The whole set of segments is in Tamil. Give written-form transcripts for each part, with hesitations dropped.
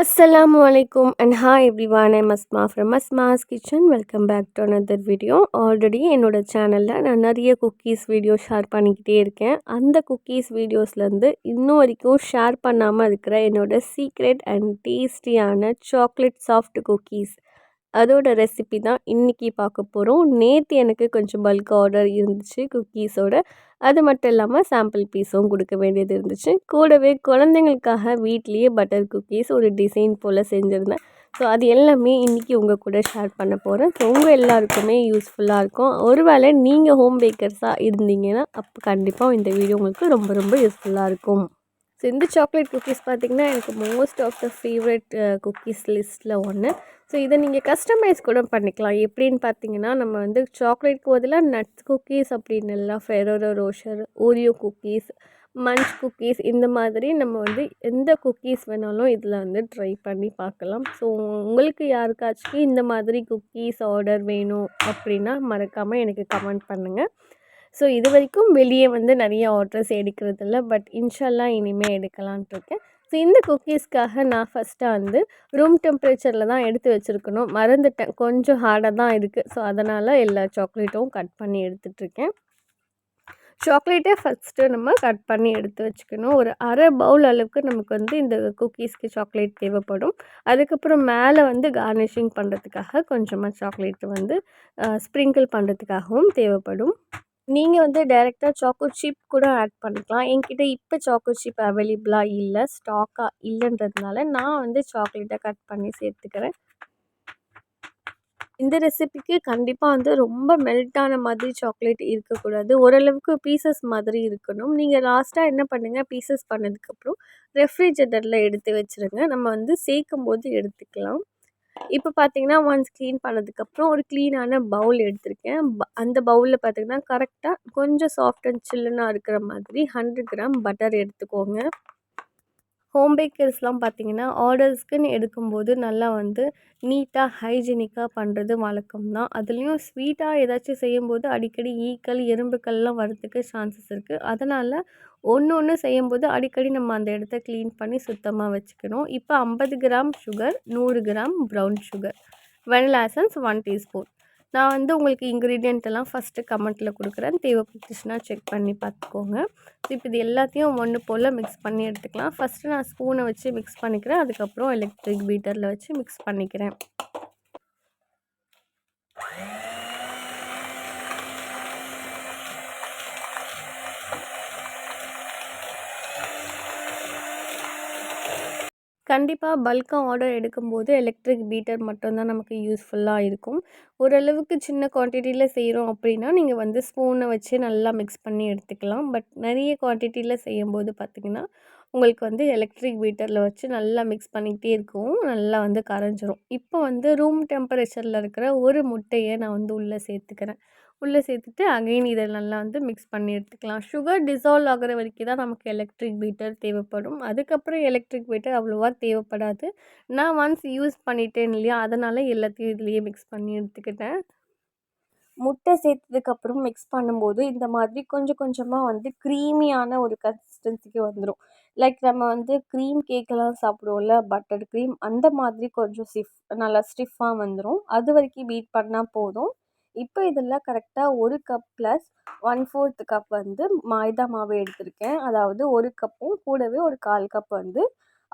Assalamu alaikum and hi everyone. I'm Asma from Asma's Kitchen. Welcome back to another video. Already என்னோட சேனலில் நான் நிறைய குக்கீஸ் வீடியோ ஷேர் பண்ணிக்கிட்டே இருக்கேன். அந்த குக்கீஸ் வீடியோஸ்லேருந்து இன்னும் வரைக்கும் ஷேர் பண்ணாமல் இருக்கிற என்னோட சீக்ரெட் அண்ட் டேஸ்டியான சாக்லேட் சாஃப்ட் குக்கீஸ் அதோட ரெசிபி தான் இன்றைக்கி பார்க்க போகிறோம். நேற்று எனக்கு கொஞ்சம் பல்க் ஆர்டர் இருந்துச்சு குக்கீஸோட. அது மட்டும் இல்லாமல் சாம்பிள் பீஸும் கொடுக்க வேண்டியது இருந்துச்சு. கூடவே குழந்தைங்களுக்காக வீட்லேயே பட்டர் குக்கீஸ் ஒரு டிசைன் போல் செஞ்சுருந்தேன். ஸோ அது எல்லாமே இன்றைக்கி உங்கள் கூட ஷேர் பண்ண போகிறேன். ஸோ உங்கள் எல்லாருக்குமே யூஸ்ஃபுல்லாக இருக்கும். ஒருவேளை நீங்கள் ஹோம் பேக்கர்ஸாக இருந்தீங்கன்னா அப்போ கண்டிப்பாக இந்த வீடியோ உங்களுக்கு ரொம்ப ரொம்ப யூஸ்ஃபுல்லாக இருக்கும். ஸோ இந்த சாக்லேட் குக்கீஸ் பார்த்திங்கன்னா எனக்கு most of the favourite cookies லிஸ்ட்டில் ஒன்று. ஸோ இதை நீங்கள் கஸ்டமைஸ் கூட பண்ணிக்கலாம். எப்படின்னு பார்த்தீங்கன்னா நம்ம வந்து சாக்லேட்க்கு பதிலாக நட்ஸ் குக்கீஸ் அப்படின்னு எல்லாம் Ferrero Rocher, Oreo cookies, Munch cookies இந்த மாதிரி நம்ம வந்து எந்த குக்கீஸ் வேணாலும் இதில் வந்து ட்ரை பண்ணி பார்க்கலாம். ஸோ உங்களுக்கு யாருக்காச்சும் இந்த மாதிரி குக்கீஸ் ஆர்டர் வேணும் அப்படின்னா மறக்காமல் எனக்கு கமெண்ட் பண்ணுங்கள். ஸோ இது வரைக்கும் வெளியே வந்து நிறைய ஆர்டர்ஸ் எடுக்கிறதில்ல, பட் இன்ஷால்லா இனிமேல் எடுக்கலான்ட்டு இருக்கேன். ஸோ இந்த குக்கீஸ்க்காக நான் ஃபஸ்ட்டாக வந்து ரூம் டெம்பரேச்சரில் தான் எடுத்து வச்சுருக்கணும். மறந்துட்டேன், கொஞ்சம் ஹார்டாக தான் இருக்குது. ஸோ அதனால் எல்லா சாக்லேட்டும் கட் பண்ணி எடுத்துகிட்ருக்கேன். சாக்லேட்டே ஃபஸ்ட்டு நம்ம கட் பண்ணி எடுத்து வச்சுக்கணும். ஒரு அரை பவுல் அளவுக்கு நமக்கு வந்து இந்த குக்கீஸ்க்கு சாக்லேட் தேவைப்படும். அதுக்கப்புறம் மேலே வந்து கார்னிஷிங் பண்ணுறதுக்காக கொஞ்சமாக சாக்லேட் வந்து ஸ்ப்ரிங்கிள் பண்ணுறதுக்காகவும் தேவைப்படும். நீங்கள் வந்து டைரெக்டாக சாக்கோ சிப் கூட ஆட் பண்ணிக்கலாம். என்கிட்ட இப்போ சாக்கோ சிப் அவைலபிளாக இல்லை, ஸ்டாக்காக இல்லைன்றதுனால நான் வந்து சாக்லேட்டை கட் பண்ணி சேர்த்துக்கிறேன். இந்த ரெசிபிக்கு கண்டிப்பாக வந்து ரொம்ப மெல்ட்டான மாதிரி சாக்லேட் இருக்கக்கூடாது. ஓரளவுக்கு பீசஸ் மாதிரி இருக்கணும். நீங்கள் லாஸ்ட்டாக என்ன பண்ணுங்கள், பீசஸ் பண்ணதுக்கப்புறம் ரெஃப்ரிஜரேட்டரில் எடுத்து வச்சுருங்க. நம்ம வந்து சேர்க்கும்போது எடுத்துக்கலாம். இப்போ பார்த்தீங்கன்னா ஒன்ஸ் க்ளீன் பண்ணதுக்கப்புறம் ஒரு க்ளீனான பவுல் எடுத்திருக்கேன். அந்த பவுலில் பார்த்தீங்கன்னா கரெக்டாக கொஞ்சம் சாஃப்ட் அண்ட் சில்லுனாக இருக்கிற மாதிரி 100 கிராம் பட்டர் எடுத்துக்கோங்க. ஹோம் பேக்கர்ஸ்லாம் பார்த்திங்கன்னா ஆர்டர்ஸ்க்குன்னு எடுக்கும்போது நல்லா வந்து நீட்டாக ஹைஜீனிக்காக பண்ணுறது வழக்கம் தான். அதுலேயும் ஸ்வீட்டாக ஏதாச்சும் செய்யும்போது அடிக்கடி ஈக்கள் எறும்புக்கள்லாம் வரத்துக்கு சான்சஸ் இருக்குது. அதனால் ஒன்று செய்யும்போது அடிக்கடி நம்ம அந்த இடத்த க்ளீன் பண்ணி சுத்தமாக வச்சுக்கணும். இப்போ 50 gram sugar, 100 gram brown sugar, vanilla essence 1 teaspoon. நான் வந்து உங்களுக்கு இன்க்ரீடியன்ட் எல்லாம் ஃபஸ்ட்டு கமெண்ட்டில் கொடுக்குறேன், தேவைப்பட்டுச்சுன்னா செக் பண்ணி பார்த்துக்கோங்க. இப்போ இது எல்லாத்தையும் ஒன்று போல் மிக்ஸ் பண்ணி எடுத்துக்கலாம். ஃபஸ்ட்டு நான் ஸ்பூனை வச்சு மிக்ஸ் பண்ணிக்கிறேன், அதுக்கப்புறம் எலக்ட்ரிக் பீட்டரில் வச்சு மிக்ஸ் பண்ணிக்கிறேன். கண்டிப்பாக பல்காக ஆர்டர் எடுக்கும்போது எலக்ட்ரிக் பீட்டர் மட்டும்தான் நமக்கு யூஸ்ஃபுல்லாக இருக்கும். ஓரளவுக்கு சின்ன குவான்டிட்டியில் செய்கிறோம் அப்படின்னா நீங்கள் வந்து ஸ்பூனை வச்சு நல்லா மிக்ஸ் பண்ணி எடுத்துக்கலாம். பட் நிறைய குவான்டிட்டியில் செய்யும்போது பார்த்திங்கன்னா உங்களுக்கு வந்து எலக்ட்ரிக் பீட்டரில் வச்சு நல்லா மிக்ஸ் பண்ணிக்கிட்டே இருக்கவும் நல்லா வந்து கரைஞ்சிரும். இப்போ வந்து ரூம் டெம்பரேச்சரில் இருக்கிற ஒரு முட்டையை நான் வந்து உள்ளே சேர்த்துக்கிறேன். உள்ளே சேர்த்துட்டு அகைன் இதை நல்லா வந்து மிக்ஸ் பண்ணி எடுத்துக்கலாம். சுகர் டிசால்வ் ஆகிற வரைக்கும் தான் நமக்கு எலக்ட்ரிக் பீட்டர் தேவைப்படும். அதுக்கப்புறம் எலக்ட்ரிக் பீட்டர் அவ்வளோவா தேவைப்படாது. நான் ஒன்ஸ் யூஸ் பண்ணிட்டேன் இல்லையா, அதனால் எல்லாத்தையும் இதுலேயே மிக்ஸ் பண்ணி எடுத்துக்கிட்டேன். முட்டை சேர்த்ததுக்கப்புறம் மிக்ஸ் பண்ணும்போது இந்த மாதிரி கொஞ்சம் கொஞ்சமாக வந்து க்ரீமியான ஒரு கன்சிஸ்டன்சிக்கு வந்துடும். லைக் நம்ம வந்து க்ரீம் கேக்கெல்லாம் சாப்பிடுவோம்ல, பட்டர் க்ரீம், அந்த மாதிரி கொஞ்சம் நல்லா ஸ்டிஃபாக வந்துடும். அது வரைக்கும் பீட் பண்ணால் போதும். இப்போ இதில் கரெக்டாக 1 கப் ப்ளஸ் 1/4 கப் வந்து மைதா மாவு எடுத்திருக்கேன். அதாவது 1 கப்பும் கூடவே ஒரு 1/4 கப் வந்து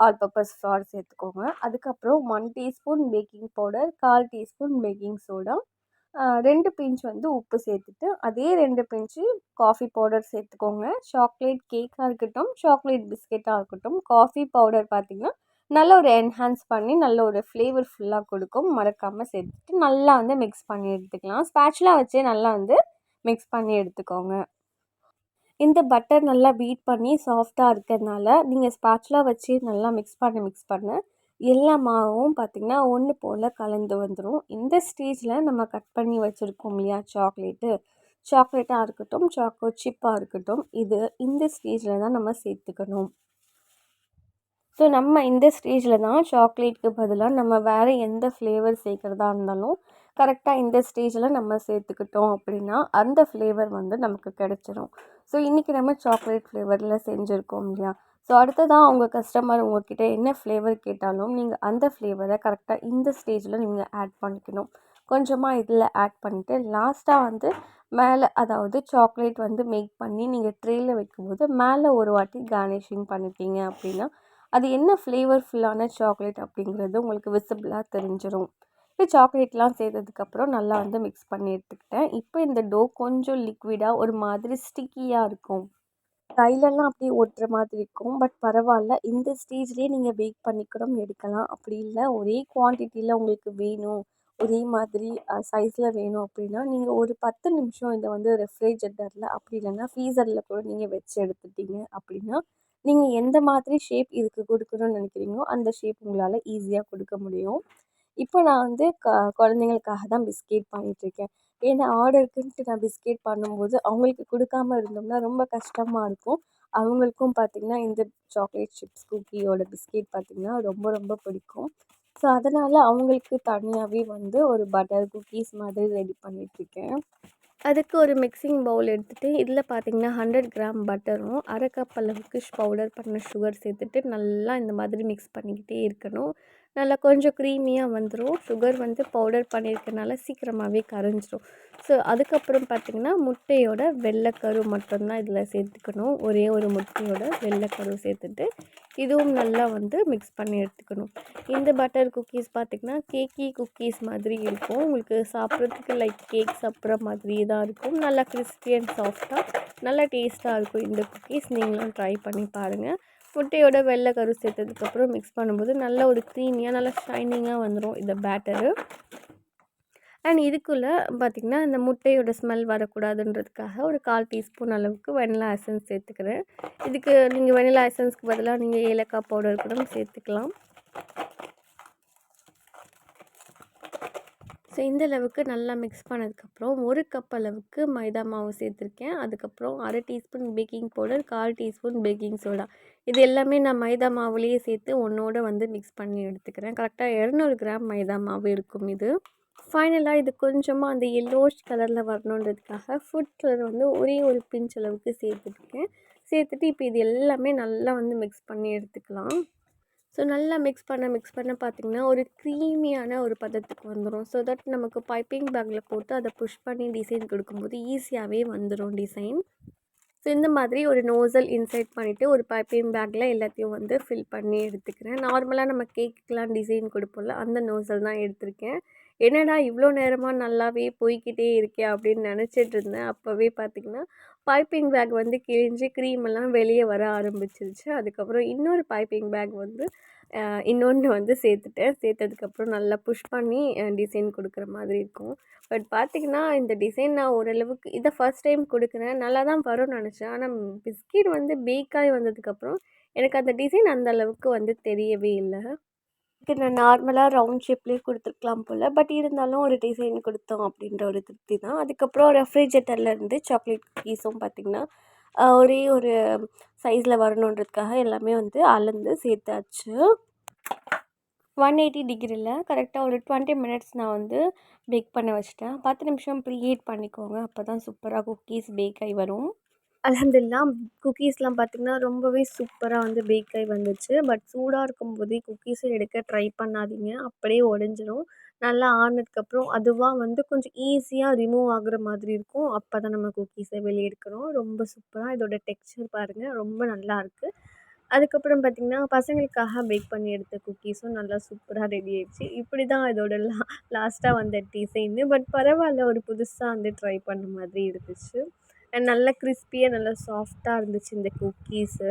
ஆல் பர்பஸ் ஃப்ளார் சேர்த்துக்கோங்க. அதுக்கப்புறம் 1 teaspoon baking powder, 1/4 teaspoon baking soda, 2 pinch வந்து உப்பு சேர்த்துட்டு அதே 2 பிஞ்சு காஃபி பவுடர் சேர்த்துக்கோங்க. சாக்லேட் கேக்காக இருக்கட்டும், சாக்லேட் பிஸ்கெட்டாக இருக்கட்டும், காஃபி பவுடர் பார்த்திங்கன்னா நல்ல ஒரு என்ஹான்ஸ் பண்ணி நல்ல ஒரு ஃப்ளேவர்ஃபுல்லாக கொடுக்கும். மறக்காமல் சேர்த்துட்டு நல்லா வந்து மிக்ஸ் பண்ணி எடுத்துக்கலாம். ஸ்பேச்சுலா வச்சே நல்லா வந்து மிக்ஸ் பண்ணி எடுத்துக்கோங்க. இந்த பட்டர் நல்லா பீட் பண்ணி சாஃப்டாக இருக்கிறதுனால நீங்கள் ஸ்பேச்சுலா வச்சு நல்லா மிக்ஸ் பண்ண எல்லா மாவும் பார்த்திங்கன்னா ஒன்று போல் கலந்து வந்துடும். இந்த ஸ்டேஜில் நம்ம கட் பண்ணி வச்சுருக்கோம் இல்லையா சாக்லேட்டாக இருக்கட்டும், சாக்கோ சிப்பாக இருக்கட்டும், இந்த ஸ்டேஜில் தான் நம்ம சேர்த்துக்கணும். ஸோ நம்ம இந்த ஸ்டேஜில் தான் சாக்லேட்டுக்கு பதிலாக நம்ம வேறு எந்த ஃப்ளேவர் சேர்க்குறதா இருந்தாலும் கரெக்டாக இந்த ஸ்டேஜில் நம்ம சேர்த்துக்கிட்டோம் அப்படின்னா அந்த ஃப்ளேவர் வந்து நமக்கு கிடச்சிரும். ஸோ இன்றைக்கி நம்ம சாக்லேட் ஃப்ளேவரில் செஞ்சுருக்கோம் இல்லையா, ஸோ அடுத்ததா உங்க கஸ்டமர் உங்ககிட்ட என்ன ஃப்ளேவர் கேட்டாலும், நீங்க அந்த ஃப்ளேவர கரெக்ட்டா இந்த ஸ்டேஜ்ல நீங்க ஆட் பண்ணிக்கணும். கொஞ்சமா இதில ஆட் பண்ணிட்டு, லாஸ்ட்டா வந்து மேல அதாவது சாக்லேட் வந்து மேக் பண்ணி நீங்க ட்ரேல வைக்கும்போது, மேல ஒரு வாட்டி கார்னிஷிங் பண்ணிட்டீங்க அப்படின்னா, அது என்ன ஃப்ளேவர்ஃபுல்லான சாக்லேட் அப்படிங்கிறது உங்களுக்கு விசிபிளா தெரிஞ்சிரும். இப்போ சாக்லேட்லாம் சேர்த்ததுக்கப்புறம் நல்லா வந்து மிக்ஸ் பண்ணி எடுத்துக்கிட்டேன். இப்போ இந்த டோ கொஞ்சம் லிக்விடா ஒரு மாதிரி ஸ்டிக்கியா இருக்கும். கையிலலாம் அப்படியே ஒட்டுற மாதிரி இருக்கும். பட் பரவால்ல. இந்த ஸ்டேஜ்லேயே நீங்க பேக் பண்ணி கூட எடுக்கலாம். அப்படி இல்ல ஒரே குவான்டிட்டில உங்களுக்கு வேணும், ஒரே மாதிரி சைஸ்ல வேணும் அப்படின்னா, நீங்க ஒரு 10 நிமிஷம் இத வந்து ரெஃப்ரிஜரேட்டர்ல அப்படி இல்லைன்னா ஃப்ரீசர்ல கூட நீங்க வச்சு எடுத்துட்டீங்க அப்படின்னா, நீங்க எந்த மாதிரி ஷேப் இதுக்கு குடுக்கணும்னு நினைக்கிறீங்களோ, அந்த ஷேப் உங்களால ஈஸியா குடுக்க முடியும். இப்போ நான் வந்து குழந்தைங்களுக்காக தான் பிஸ்கெட் பண்ணிட்டுருக்கேன். ஏன்னா ஆர்டருக்குன்ட்டு நான் பிஸ்கெட் பண்ணும்போது, அவங்களுக்கு குடுக்காம இருந்தோம்னா ரொம்ப கஷ்டமா இருக்கும். அவங்களுக்கும் பார்த்தீங்கன்னா, இந்த சாக்லேட் சிப்ஸ் குக்கியோட பிஸ்கெட் பார்த்தீங்கன்னா, ரொம்ப ரொம்ப பிடிக்கும். ஸோ, அதனால அவங்களுக்கு தனியாவே வந்து ஒரு பட்டர் குக்கீஸ் மாதிரி ரெடி பண்ணிட்டுருக்கேன். அதுக்கு ஒரு மிக்ஸிங் பவுல் எடுத்துகிட்டு இதில் பார்த்தீங்கன்னா 100 கிராம் பட்டரும் 1/2 கப் அளவுக்கு பவுடர் பண்ண சுகர் சேர்த்துட்டு நல்லா இந்த மாதிரி மிக்ஸ் பண்ணிக்கிட்டே இருக்கணும். நல்லா கொஞ்சம் க்ரீமியாக வந்துடும். சுகர் வந்து பவுடர் பண்ணியிருக்கனால சீக்கிரமாகவே கரைஞ்சிரும். ஸோ அதுக்கப்புறம் பார்த்திங்கன்னா முட்டையோட வெள்ளைக்கரு மட்டும்தான் இதில் சேர்த்துக்கணும். ஒரே ஒரு முட்டையோட வெள்ளைக்கரு சேர்த்துட்டு இதுவும் நல்லா வந்து மிக்ஸ் பண்ணி எடுத்துக்கணும். இந்த பட்டர் குக்கீஸ் பார்த்திங்கன்னா கேக்கி குக்கீஸ் மாதிரி இருக்கும். உங்களுக்கு சாப்பிட்றதுக்கு லைக் கேக் சாப்பிட்ற மாதிரியே தான் இருக்கும். நல்லா கிறிஸ்பி அண்ட் சாஃப்டாக நல்லா டேஸ்ட்டாக இருக்கும் இந்த குக்கீஸ். நீங்களும் ட்ரை பண்ணி பாருங்கள். முட்டையோட வெள்ளை கரு சேர்த்ததுக்கப்புறம் மிக்ஸ் பண்ணும்போது நல்ல ஒரு க்ரீமியாக நல்லா ஷைனிங்காக வந்துடும் இந்த பேட்டரு. அண்ட் இதுக்குள்ளே பார்த்திங்கன்னா இந்த முட்டையோட ஸ்மெல் வரக்கூடாதுன்றதுக்காக ஒரு 1/4 டீஸ்பூன் அளவுக்கு வெனிலா எசன்ஸ் சேர்த்துக்கிறேன். இதுக்கு நீங்கள் வெனிலா எசன்ஸ்க்கு பதிலாக நீங்கள் ஏலக்காய் பவுடர் கூட சேர்த்துக்கலாம். ஸோ இந்த அளவுக்கு நல்லா மிக்ஸ் பண்ணதுக்கப்புறம் 1 கப் அளவுக்கு மைதா மாவு சேர்த்துருக்கேன். அதுக்கப்புறம் 1/2 teaspoon baking powder, 1/4 teaspoon baking soda. இது எல்லாமே நான் மைதா மாவுலேயே சேர்த்து ஒன்றோட வந்து மிக்ஸ் பண்ணி எடுத்துக்கிறேன். கரெக்டாக 200 கிராம் மைதா மாவு இருக்கும் இது. ஃபைனலாக இது கொஞ்சமாக அந்த எல்லோஷ் கலரில் வரணுன்றதுக்காக ஃபுட் கலர் வந்து ஒரே ஒரு பிஞ்ச் அளவுக்கு சேர்த்துருக்கேன். சேர்த்துட்டு இப்போ இது எல்லாமே நல்லா வந்து மிக்ஸ் பண்ணி எடுத்துக்கலாம். ஸோ நல்லா மிக்ஸ் பண்ண பார்த்திங்கன்னா ஒரு க்ரீமியான ஒரு பதத்துக்கு வந்துடும். ஸோ தட் நமக்கு பைப்பிங் பேக்கில் போட்டு அதை புஷ் பண்ணி டிசைன் கொடுக்கும்போது ஈஸியாகவே வந்துடும் டிசைன். ஸோ இந்த மாதிரி ஒரு நோசல் இன்சர்ட் பண்ணிவிட்டு ஒரு பைப்பிங் பேக்கில் எல்லாத்தையும் வந்து ஃபில் பண்ணி எடுத்துக்கிறேன். நார்மலாக நம்ம கேக்குக்கெலாம் டிசைன் கொடுப்போம்ல, அந்த நோசல் தான் எடுத்திருக்கேன். என்னடா இவ்வளோ நேரமாக நல்லாவே போய்க்கிட்டே இருக்கே அப்படின்னு நினச்சிட்டு இருந்தேன். அப்போவே பார்த்திங்கன்னா பைப்பிங் பேக் வந்து கிழிஞ்சு க்ரீமெல்லாம் வெளியே வர ஆரம்பிச்சிருச்சு. அதுக்கப்புறம் இன்னொரு பைப்பிங் பேக் வந்து இன்னொன்று வந்து சேர்த்துட்டேன். சேர்த்ததுக்கப்புறம் நல்லா புஷ் பண்ணி டிசைன் கொடுக்குற மாதிரி இருக்கும். பட் பார்த்திங்கன்னா இந்த டிசைன் நான் ஓரளவுக்கு இதை ஃபஸ்ட் டைம் கொடுக்குறேன். நல்லா தான் வரும்னு நினச்சேன். ஆனால் பிஸ்கெட் வந்து பேக்காகி வந்ததுக்கப்புறம் எனக்கு அந்த டிசைன் அந்த அளவுக்கு வந்து தெரியவே இல்லை. இதுக்கு நான் நார்மலாக ரவுண்ட் ஷேப்லேயே கொடுத்துருக்கலாம் போல். பட் இருந்தாலும் ஒரு டிசைன் கொடுத்தோம் அப்படின்ற ஒரு திருப்தி தான். அதுக்கப்புறம் ரெஃப்ரிஜரேட்டர்லேருந்து சாக்லேட் குக்கீஸும் பார்த்திங்கன்னா ஒரே ஒரு சைஸில் வரணுன்றதுக்காக எல்லாமே வந்து அளந்து சேர்த்தாச்சு. 180 டிகிரியில் கரெக்டாக ஒரு 20 மினிட்ஸ் நான் வந்து பேக் பண்ண வச்சுட்டேன். 10 நிமிஷம் ப்ரீஹீட் பண்ணிக்கோங்க. அப்போ தான் சூப்பராக குக்கீஸ் பேக் ஆகி வரும். அல்ஹம்துலில்லாஹ் குக்கீஸ்லாம் பார்த்திங்கன்னா ரொம்பவே சூப்பராக வந்து பேக் ஆகி வந்துச்சு. பட் சூடாக இருக்கும்போதே குக்கீஸை எடுக்க ட்ரை பண்ணாதீங்க. அப்படியே உடஞ்சிரும். நல்லா ஆறுனதுக்கப்புறம் அதுவாக வந்து கொஞ்சம் ஈஸியாக ரிமூவ் ஆகுற மாதிரி இருக்கும். அப்போ தான் நம்ம குக்கீஸை வெளியே எடுக்கணும். ரொம்ப சூப்பராக இதோட டெக்ஸ்சர் பாருங்கள், ரொம்ப நல்லாயிருக்கு. அதுக்கப்புறம் பார்த்திங்கன்னா பசங்களுக்காக பேக் பண்ணி எடுத்த குக்கீஸும் நல்லா சூப்பராக ரெடி ஆயிடுச்சு. இப்படி தான் இதோட லாஸ்ட்டாக வந்த டிசைனு. பட் பரவாயில்ல, ஒரு புதுசாக வந்து ட்ரை பண்ண மாதிரி இருந்துச்சு. அண்ட் நல்லா கிறிஸ்பியாக நல்லா சாஃப்டாக இருந்துச்சு இந்த குக்கீஸு.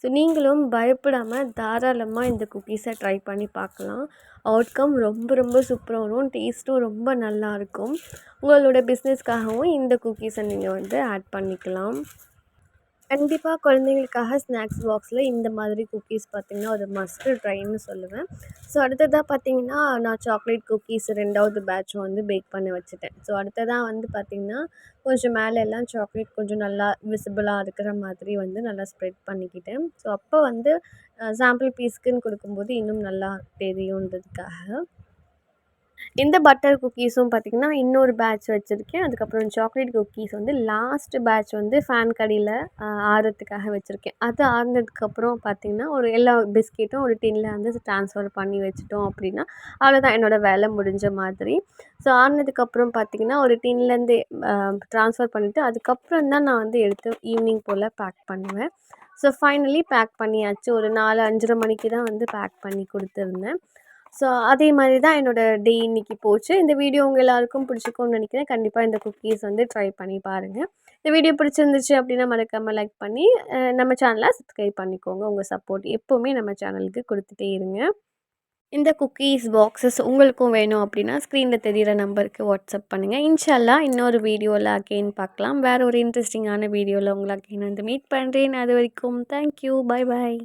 ஸோ நீங்களும் பயப்படாமல் தாராளமாக இந்த குக்கீஸை ட்ரை பண்ணி பார்க்கலாம். அவுட்கம் ரொம்ப ரொம்ப சூப்பராக வரும். டேஸ்ட்டும் ரொம்ப நல்லாயிருக்கும். உங்களோட பிஸ்னஸ்க்காகவும் இந்த குக்கீஸை நீங்கள் வந்து ஆட் பண்ணிக்கலாம். கண்டிப்பாக குழந்தைங்களுக்காக ஸ்நாக்ஸ் பாக்ஸில் இந்த மாதிரி குக்கீஸ் பார்த்திங்கன்னா ஒரு மஸ்ட்டு ட்ரைன்னு சொல்லுவேன். ஸோ அடுத்ததாக பார்த்திங்கன்னா நான் சாக்லேட் குக்கீஸ் 2வது பேட்ச் வந்து பேக் பண்ணி வச்சுட்டேன். ஸோ அடுத்ததாக வந்து பார்த்திங்கன்னா கொஞ்சம் மேலே எல்லாம் சாக்லேட் கொஞ்சம் நல்லா விசிபிளாக இருக்கிற மாதிரி வந்து நல்லா ஸ்ப்ரெட் பண்ணிக்கிட்டேன். ஸோ அப்போ வந்து சாம்பிள் பீஸ்க்குன்னு கொடுக்கும்போது இன்னும் நல்லா தெரியுன்றதுக்காக. இந்த பட்டர் குக்கீஸும் பார்த்திங்கன்னா இன்னொரு பேட்ச் வச்சுருக்கேன். அதுக்கப்புறம் சாக்லேட் குக்கீஸ் வந்து லாஸ்ட் பேட்ச் வந்து ஃபேன் கடியில் ஆறுறதுக்காக வச்சுருக்கேன். அது ஆறுனதுக்கப்புறம் பார்த்திங்கன்னா ஒரு எல்லா பிஸ்கெட்டும் ஒரு டின்னில் வந்து ட்ரான்ஸ்ஃபர் பண்ணி வச்சுட்டோம் அப்படின்னா அவ்வளோதான் என்னோடய வேலை முடிஞ்ச மாதிரி. ஸோ ஆறுனதுக்கப்புறம் பார்த்திங்கன்னா ஒரு டின்லேருந்து ட்ரான்ஸ்ஃபர் பண்ணிவிட்டு அதுக்கப்புறம் தான் நான் வந்து எடுத்து ஈவினிங் போல் பேக் பண்ணுவேன். ஸோ ஃபைனலி பேக் பண்ணியாச்சு. ஒரு 4, 5:30 மணிக்கு தான் வந்து பேக் பண்ணி கொடுத்துருந்தேன். ஸோ அதே மாதிரி தான் என்னோடய டே இன்னைக்கு போச்சு. இந்த வீடியோ உங்கள் எல்லாருக்கும் பிடிச்சிருக்கும்னு நினைக்கிறேன். கண்டிப்பாக இந்த குக்கீஸ் வந்து ட்ரை பண்ணி பாருங்கள். இந்த வீடியோ பிடிச்சிருந்துச்சு அப்படின்னா மறக்காமல் லைக் பண்ணி நம்ம சேனலை சப்ஸ்கிரைப் பண்ணிக்கோங்க. உங்கள் சப்போர்ட் எப்போவுமே நம்ம சேனலுக்கு கொடுத்துட்டே இருங்க. இந்த குக்கீஸ் பாக்ஸஸ் உங்களுக்கும் வேணும் அப்படின்னா ஸ்க்ரீனில் தெரிகிற நம்பருக்கு வாட்ஸ்அப் பண்ணுங்கள். இன்ஷா அல்லாஹ் இன்னொரு வீடியோவில் அகெயின் பார்க்கலாம். வேறு ஒரு இன்ட்ரெஸ்டிங்கான வீடியோவில் உங்களை அகெயின் வந்து மீட் பண்ணுறேன். அது வரைக்கும் தேங்க்யூ. Bye bye.